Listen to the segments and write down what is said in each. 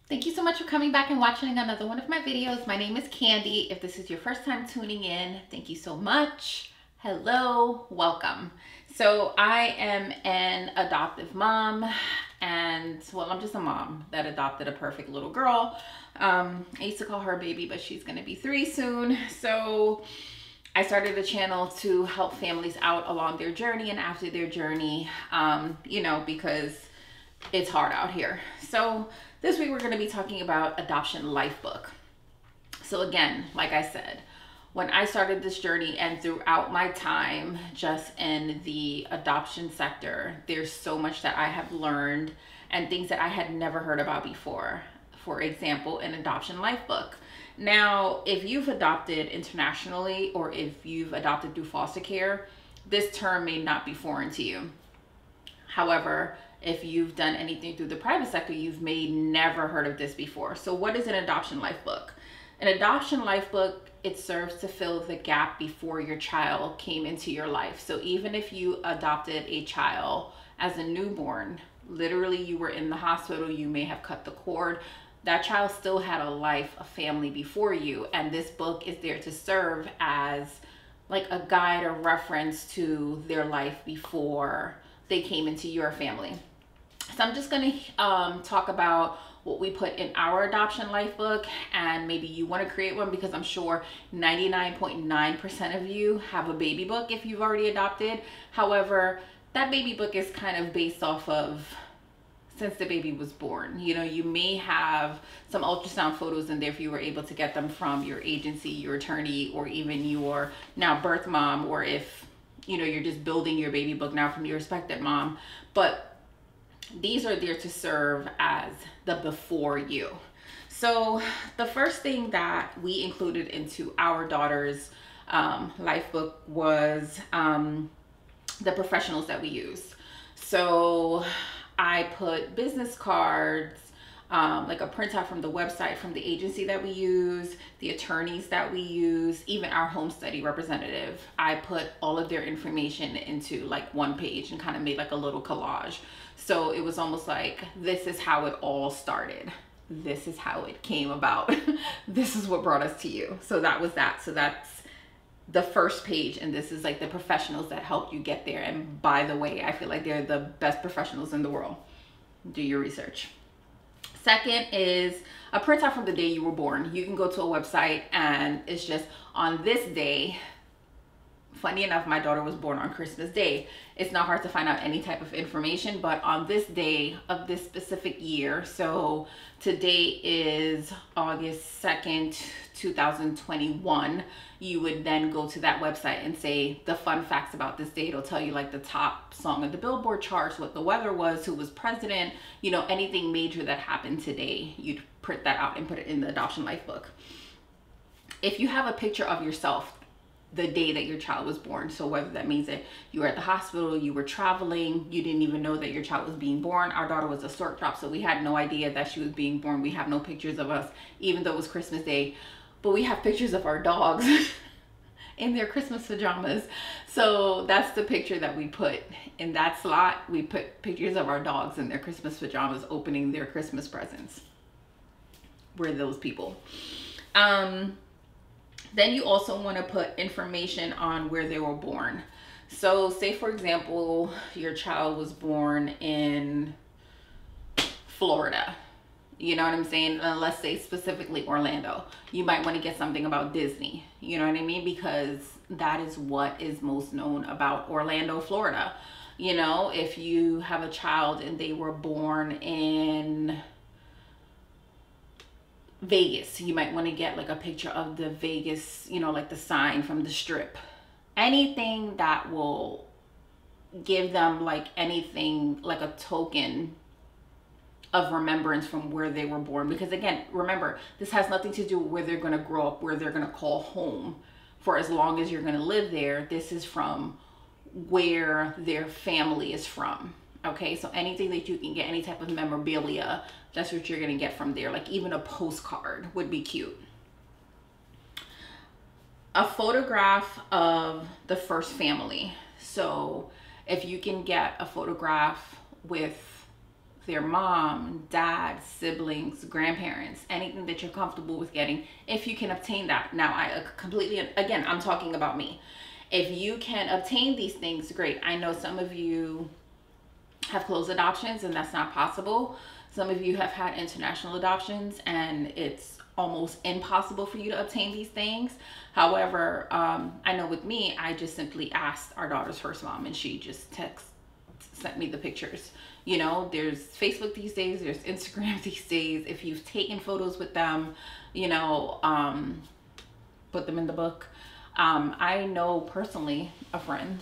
Thank you so much for coming back and watching another one of my videos. My name is Khandy. If this is your first time tuning in, thank you so much. Hello, welcome. So I am an adoptive mom, and well, I'm just a mom that adopted a perfect little girl. I used to call her a baby, but she's gonna be 3 soon. So I started a channel to help families out along their journey and after their journey, because it's hard out here. So this week we're going to be talking about Adoption Lifebook. So again, like I said, when I started this journey and throughout my time just in the adoption sector, there's so much that I have learned and things that I had never heard about before. For example, an Adoption Lifebook. Now, if you've adopted internationally or if you've adopted through foster care, this term may not be foreign to you. However, if you've done anything through the private sector, you've may never heard of this before. So what is an Adoption Lifebook? An Adoption Lifebook, it serves to fill the gap before your child came into your life. So even if you adopted a child as a newborn, literally you were in the hospital, you may have cut the cord, that child still had a life, a family before you. And this book is there to serve as like a guide or reference to their life before they came into your family. So I'm just going to talk about what we put in our Adoption Lifebook, and maybe you want to create one because I'm sure 99.9% of you have a baby book if you've already adopted. However, that baby book is kind of based off of since the baby was born. You know, you may have some ultrasound photos in there if you were able to get them from your agency, your attorney, or even your now birth mom, or if you're just building your baby book now from your respected mom. But these are there to serve as the before you. So the first thing that we included into our daughter's life book was the professionals that we use. So I put business cards, like a printout from the website, from the agency that we use, the attorneys that we use, even our home study representative. I put all of their information into like one page and kind of made like a little collage. So it was almost like, this is how it all started. This is how it came about. This is what brought us to you. So that was that. So that's the first page, and this is like the professionals that helped you get there. And by the way, I feel like they're the best professionals in the world. Do your research. Second is a printout from the day you were born. You can go to a website and it's just on this day. Funny enough, my daughter was born on Christmas Day. It's not hard to find out any type of information, but on this day of this specific year, so today is August 2nd, 2021, you would then go to that website and say the fun facts about this day. It'll tell you like the top song of the Billboard charts, what the weather was, who was president, anything major that happened today. You'd print that out and put it in the Adoption Lifebook. If you have a picture of yourself the day that your child was born, so whether that means that you were at the hospital, you were traveling, you didn't even know that your child was being born. Our daughter was a stork drop, so we had no idea that she was being born. We have no pictures of us, even though it was Christmas Day, but we have pictures of our dogs in their Christmas pajamas. So that's the picture that we put in that slot. We put pictures of our dogs in their Christmas pajamas opening their Christmas presents. We're those people. Then you also want to put information on where they were born. So say, for example, your child was born in Florida. You know what I'm saying? Let's say specifically Orlando. You might want to get something about Disney. You know what I mean? Because that is what is most known about Orlando, Florida. If you have a child and they were born in Vegas, you might want to get like a picture of the Vegas, like the sign from the Strip. Anything that will give them like anything like a token of remembrance from where they were born. Because again, remember, this has nothing to do with where they're going to grow up, where they're going to call home for as long as you're going to live there. This is from where their family is from. Okay, so anything that you can get, any type of memorabilia, that's what you're gonna get from there. Like even a postcard would be cute. A photograph of the first family. So if you can get a photograph with their mom, dad, siblings, grandparents, anything that you're comfortable with getting, if you can obtain that. Now, I completely, again, I'm talking about me. If you can obtain these things, great. I know some of you have closed adoptions and that's not possible. Some of you have had international adoptions and it's almost impossible for you to obtain these things. However, I know with me, I just simply asked our daughter's first mom and she just sent me the pictures. You know, there's Facebook these days, there's Instagram these days. If you've taken photos with them, you know, put them in the book. I know personally a friend,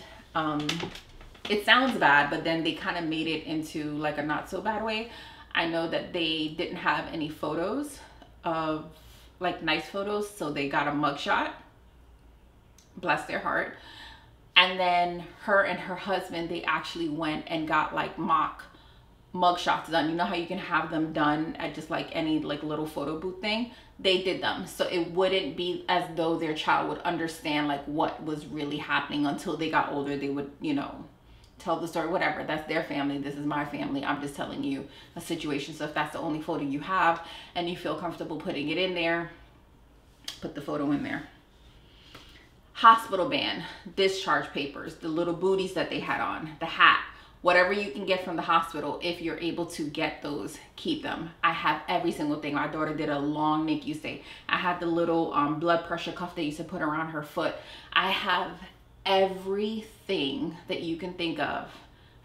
it sounds bad, but then they kind of made it into like a not so bad way. I know that they didn't have any photos of like nice photos, so they got a mugshot. Bless their heart. And then her and her husband, they actually went and got like mock mugshots done. You know how you can have them done at just like any like little photo booth thing? They did them so it wouldn't be as though their child would understand like what was really happening until they got older. They would, you know, tell the story, whatever. That's their family, this is my family. I'm just telling you a situation. So if that's the only photo you have and you feel comfortable putting it in there, put the photo in there. Hospital band, discharge papers, the little booties that they had on, the hat, whatever you can get from the hospital. If you're able to get those, keep them. I have every single thing. My daughter did a long NICU stay. I had the little blood pressure cuff they used to put around her foot. I have everything that you can think of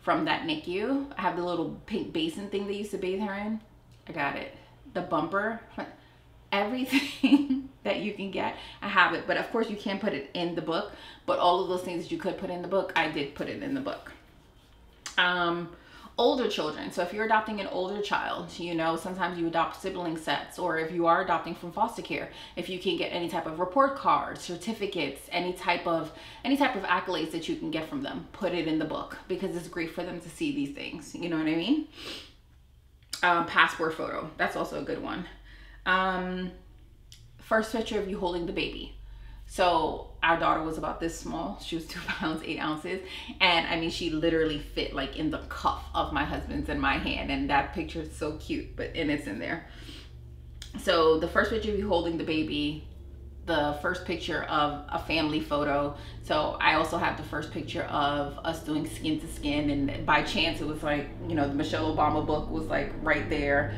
from that NICU. I have the little pink basin thing they used to bathe her in. I got it. The bumper, everything that you can get, I have it. But of course you can't put it in the book, but all of those things that you could put in the book, I did put it in the book. Older children. So if you're adopting an older child, you know, sometimes you adopt sibling sets, or if you are adopting from foster care, if you can get any type of report cards, certificates, any type of accolades that you can get from them, put it in the book because it's great for them to see these things. You know what I mean? Passport photo. That's also a good one. First picture of you holding the baby. So our daughter was about this small. She was 2 pounds, 8 ounces. And I mean, she literally fit like in the cuff of my husband's and my hand. And that picture is so cute, and it's in there. So the first picture of you holding the baby, the first picture of a family photo. So I also have the first picture of us doing skin to skin. And by chance, it was like, you know, the Michelle Obama book was like right there.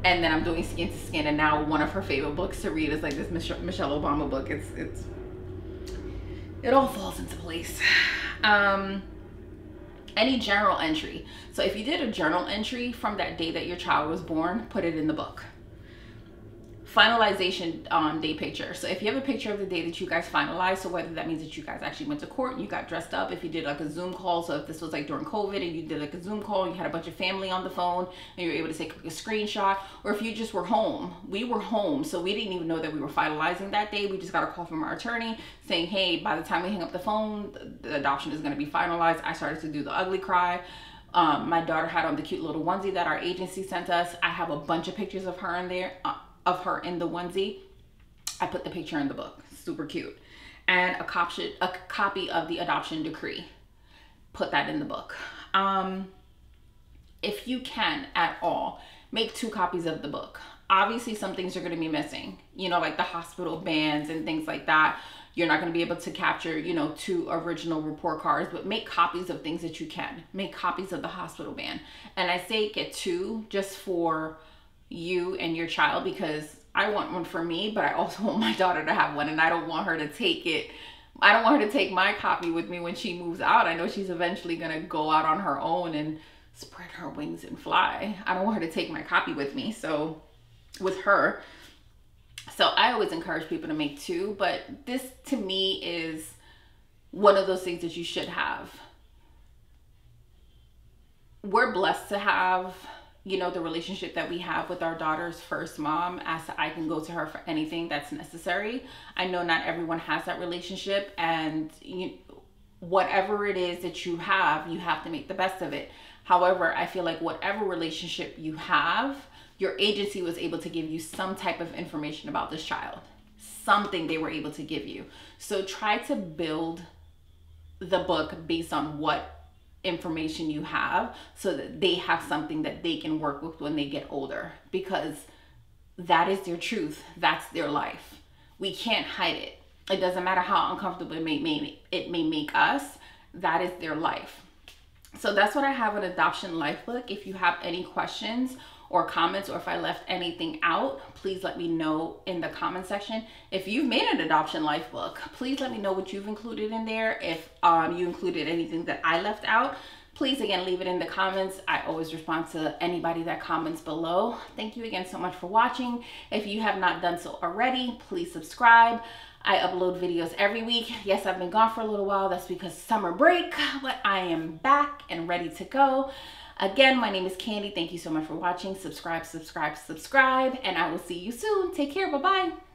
And then I'm doing skin to skin, and now one of her favorite books to read is like this Michelle Obama book. It all falls into place. Any journal entry. So if you did a journal entry from that day that your child was born, put it in the book. Finalization day picture. So if you have a picture of the day that you guys finalized, so whether that means that you guys actually went to court and you got dressed up, if you did like a Zoom call, so if this was like during COVID and you did like a Zoom call and you had a bunch of family on the phone and you were able to take a screenshot, or if you just were home. We were home, so we didn't even know that we were finalizing that day. We just got a call from our attorney saying, hey, by the time we hang up the phone, the adoption is going to be finalized. I started to do the ugly cry. My daughter had on the cute little onesie that our agency sent us. I have a bunch of pictures of her in there. Of her in the onesie. I put the picture in the book. Super cute. And a copy of the adoption decree. Put that in the book. If you can at all, make 2 copies of the book. Obviously some things are going to be missing, you know, like the hospital bands and things like that. You're not going to be able to capture, you know, 2 original report cards, but make copies of things that you can. Make copies of the hospital band. And I say get 2 just for you and your child, because I want one for me, but I also want my daughter to have one, and I don't want her to take it. I don't want her to take my copy with me when she moves out. I know she's eventually gonna go out on her own and spread her wings and fly. I don't want her to take my copy with me, so with her. So I always encourage people to make 2, but this to me is one of those things that you should have. We're blessed to have, you know, the relationship that we have with our daughter's first mom, as I can go to her for anything that's necessary. I know not everyone has that relationship, and whatever it is that you have to make the best of it. However, I feel like whatever relationship you have, your agency was able to give you some type of information about this child. Something they were able to give you. So try to build the book based on what information you have so that they have something that they can work with when they get older, because that is their truth. That's their life. We can't hide it. It doesn't matter how uncomfortable it may make us. That is their life. So that's what I have with Adoption Lifebook. If you have any questions or comments, or if I left anything out, please let me know in the comment section. If you've made an Adoption Lifebook, please let me know what you've included in there. If you included anything that I left out, please again leave it in the comments. I always respond to anybody that comments below. Thank you again so much for watching. If you have not done so already, please subscribe. I upload videos every week. Yes, I've been gone for a little while. That's because summer break, but I am back and ready to go. Again, my name is Khandy. Thank you so much for watching. Subscribe, subscribe, subscribe, and I will see you soon. Take care. Bye-bye.